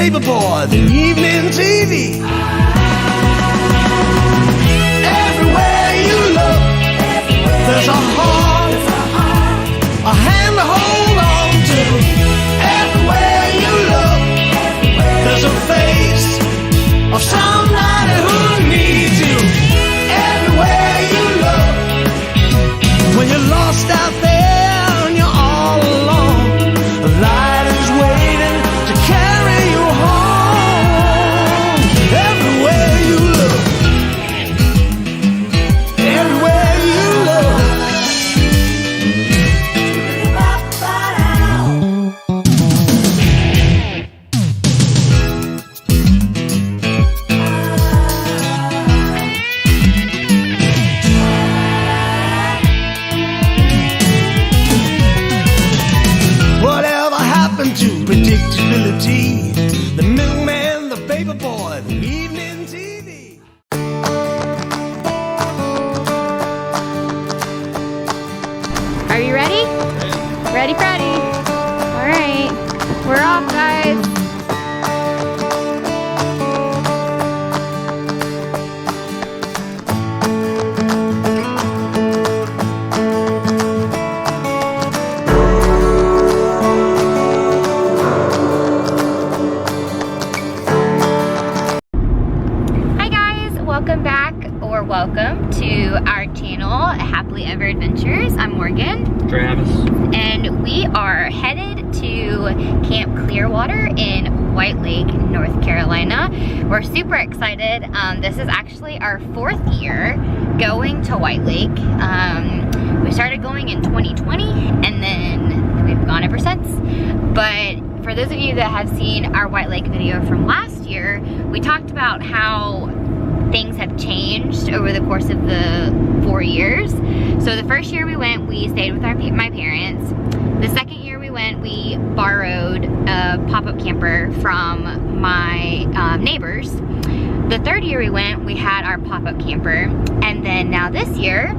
paper boy, the evening TV. Everywhere you look, there's a heart, a hand to hold on to. Everywhere you look, there's a face of somebody who needs you. Everywhere you look, when you're lost out there and you're all alone, a light is waiting to carry you home. Everywhere you look, everywhere you look. Whatever happened to predictability? The milkman, the paper boy, the evening TV. Are you ready? Ready, Freddy? All right, we're off, guys. Hi guys, welcome back or welcome to our channel, Happily Ever Adventures. I'm Morgan. Travis. And we are headed to Camp Clearwater in Whitelake, North Carolina. We're super excited. This is actually our 4th year going to Whitelake. We started going in 2020 and then we've gone ever since. But for those of you that have seen our Whitelake video from last year, we talked about how things have changed over the course of the 4 years. So the first year we went, we stayed with my parents. The second year we went, we borrowed a pop-up camper from my neighbors. The third year we went, we had our pop-up camper. And then now this year,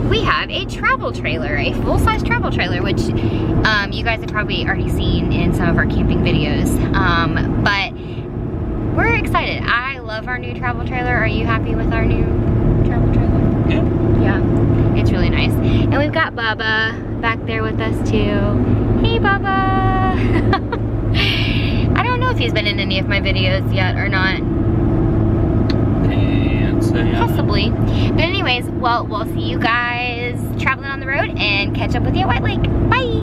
we have a travel trailer, a full-size travel trailer, which you guys have probably already seen in some of our camping videos. But we're excited. I love our new travel trailer. Are you happy with our new travel trailer? Yeah. Yeah, it's really nice. And we've got Bubba back there with us too. Hey Bubba! I don't know if he's been in any of my videos yet or not. And so yeah. Possibly. But anyways, well, we'll see you guys traveling on the road and catch up with you at Whitelake. Bye!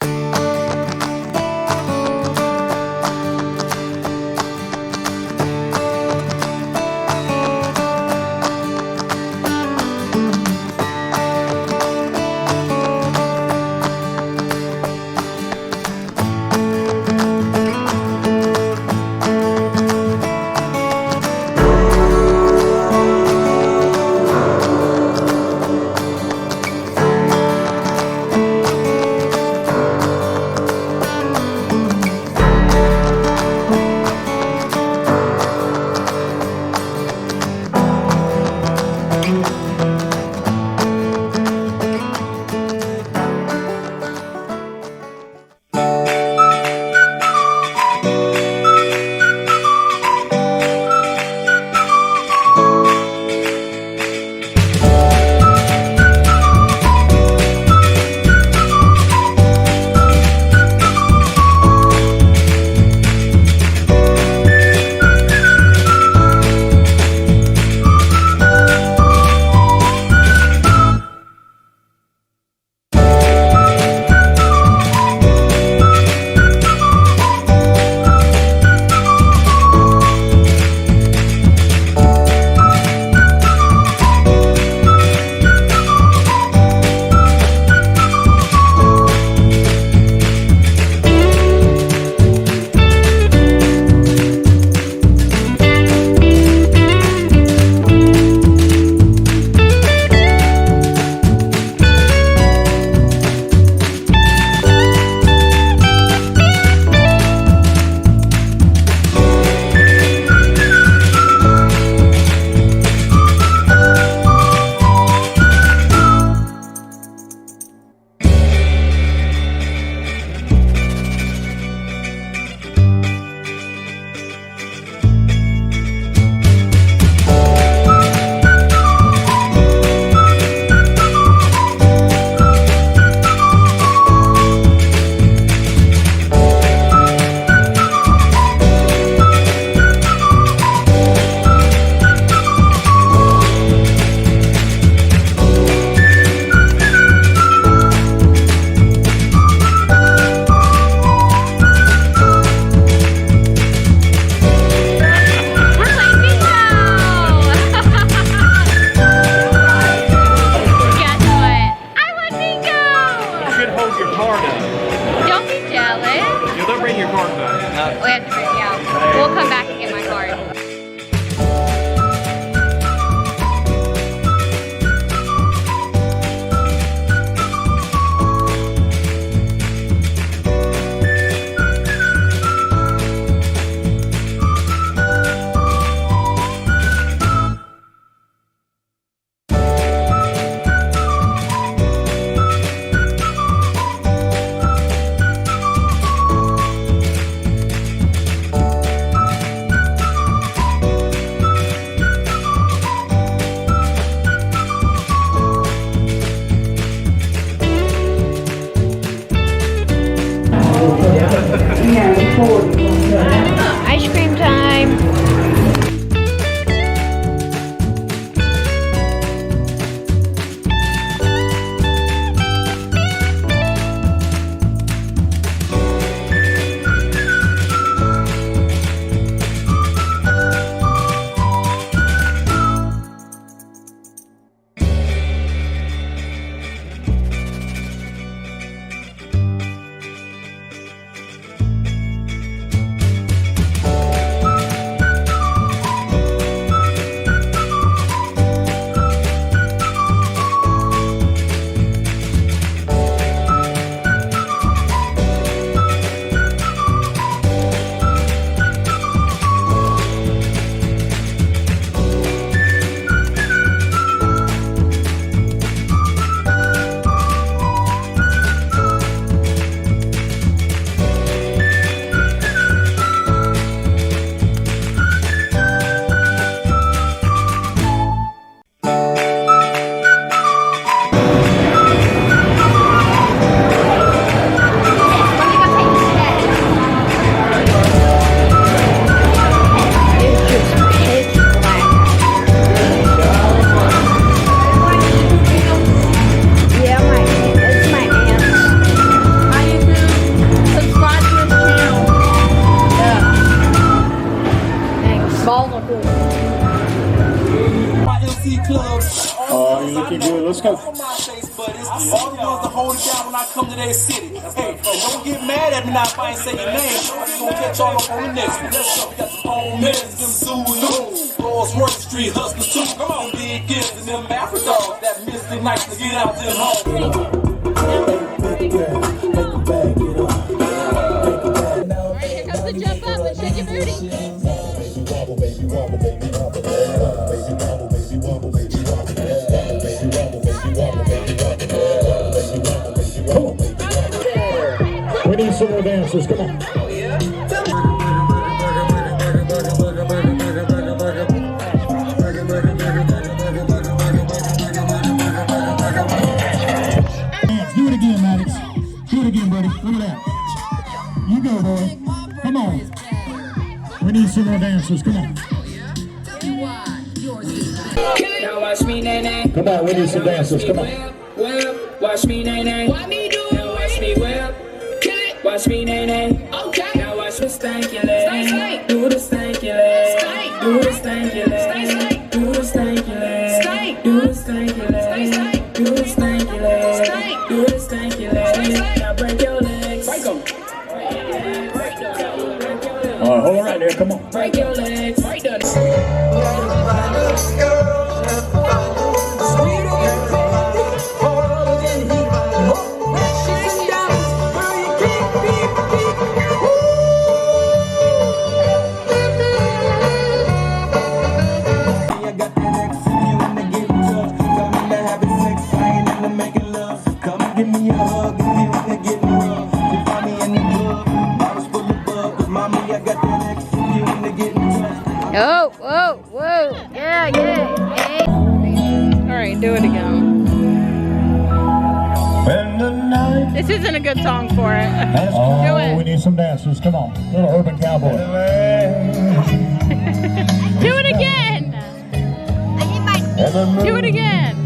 Oh, you're looking good. Let's go. All the ones to hold it down when I come to their city. Hey, don't get mad at me now if I ain't say your name. I'm gonna catch y'all up on the next one. Got the phone minutes, them Zulu. Rolls Royce Street hustlers too. Come on, big gifts and them Afro dogs. That Mystic nights to get out them home. Alright, here comes the jump up and shake your booty. We need some more dancers. Come on. Do it again, Maddox. Do it again, buddy. Look at that. You go, boy. Come on. We need some more dancers. Come on. Now watch me, nay. Come on, we need some dancers. Come on. Whip, watch me, nay. What me do? Now watch me whip. Watch me, nay. Okay. Now watch me stanky leg. Do the stanky leg. Do the stanky leg. Do the stanky leg. Do the stanky leg. Do the stanky leg. Do the stanky leg. Now break your legs. Break them. All right, hold on right there. Come on. Break your legs. Break them. Oh, whoa, whoa. Yeah. Hey. Alright, do it again. This isn't a good song for it. Do it. We need some dancers. Come on. Little urban cowboy. Do it again. Do it again.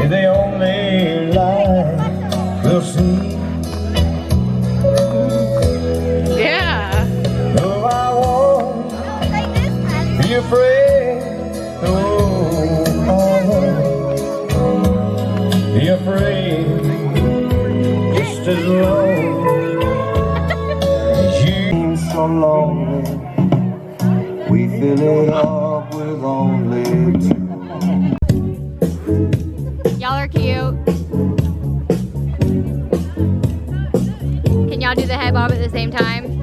The only life we'll see. Yeah. Oh, I won't be afraid. Oh, I won't be afraid. Just as long as you so lonely, we fill it up with only two. Y'all are cute. Can y'all do the head bob at the same time?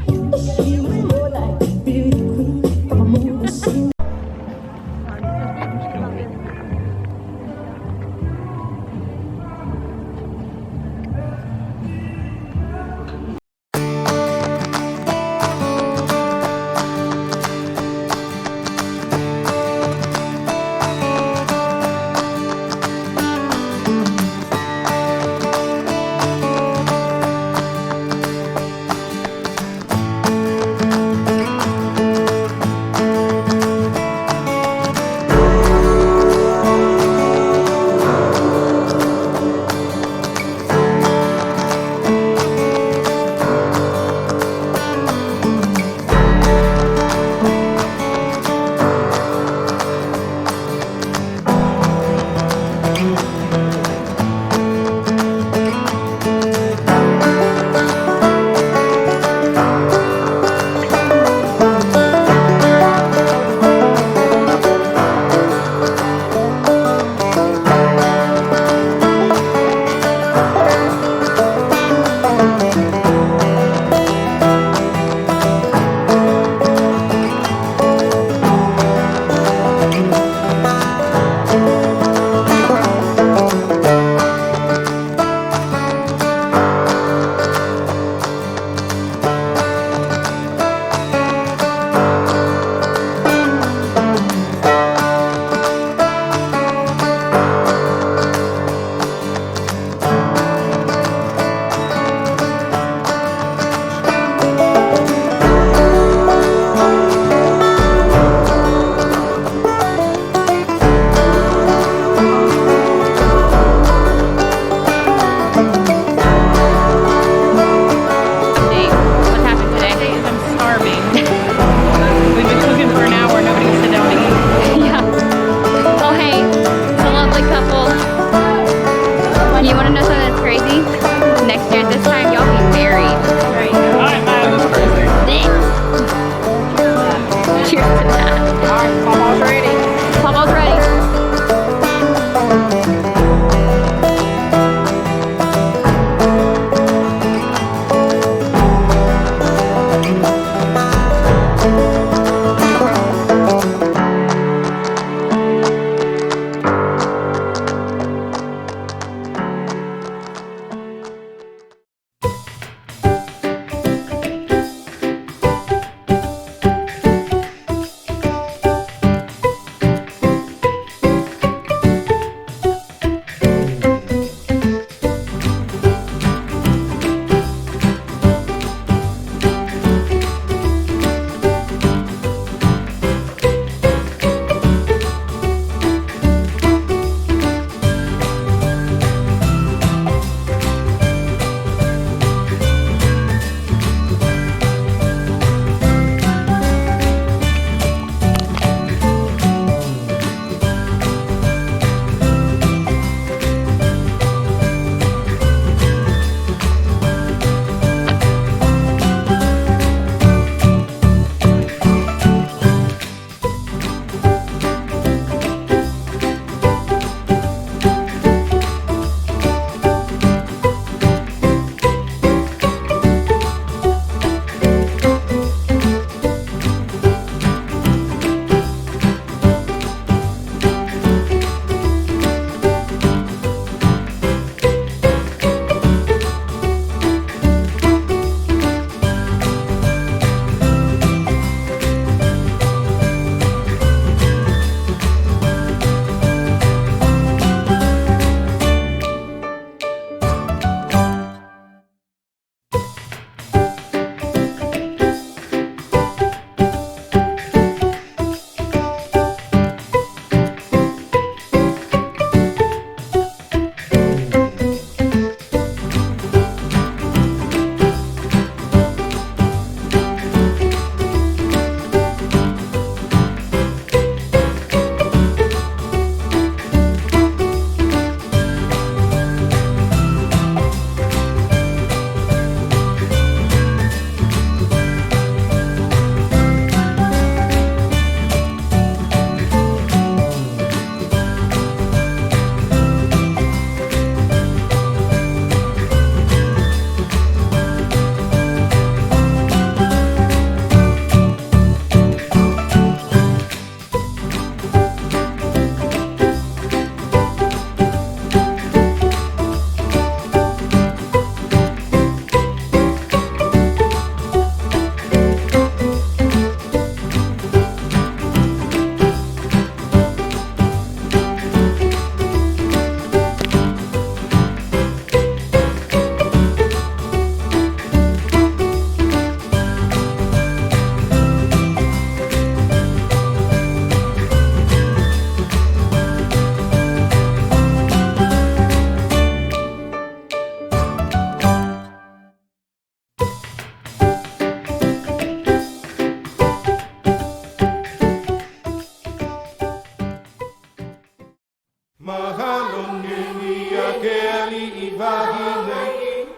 Mahalo Nuia Kelly Ivahine,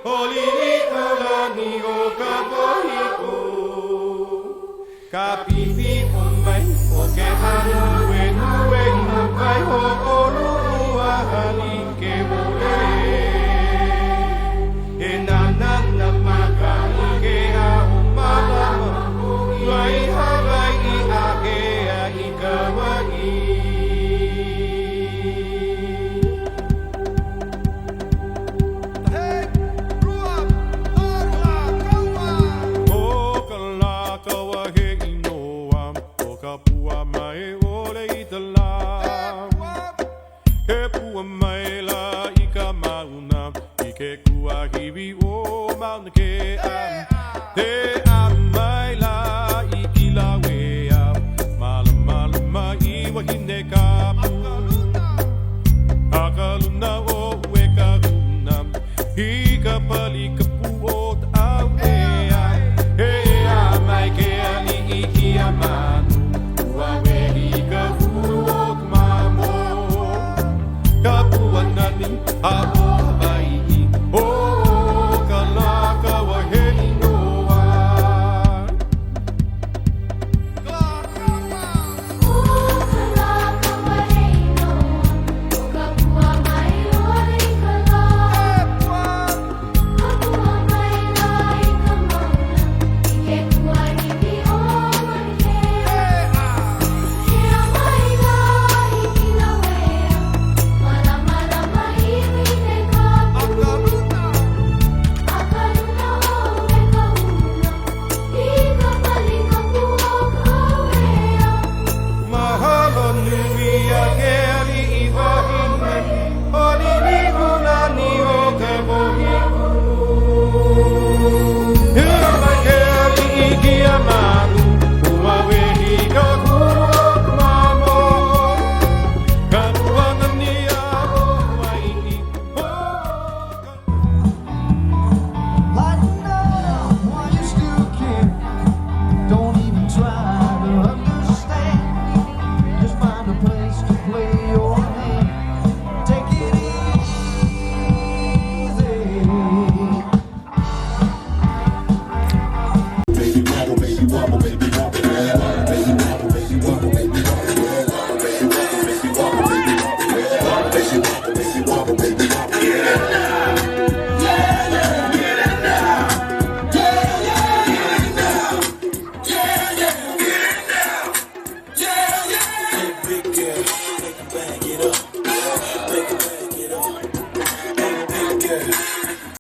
Holy Olani Okabohiko, Kapipi Omai, Okehanu, Wenu, Kai Ho Olua Halike Mole, Enana Maka Ikea Umala, Wai Harai Akea Ikawai.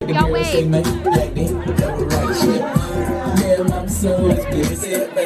Y'all wait. Yeah, I'm so good.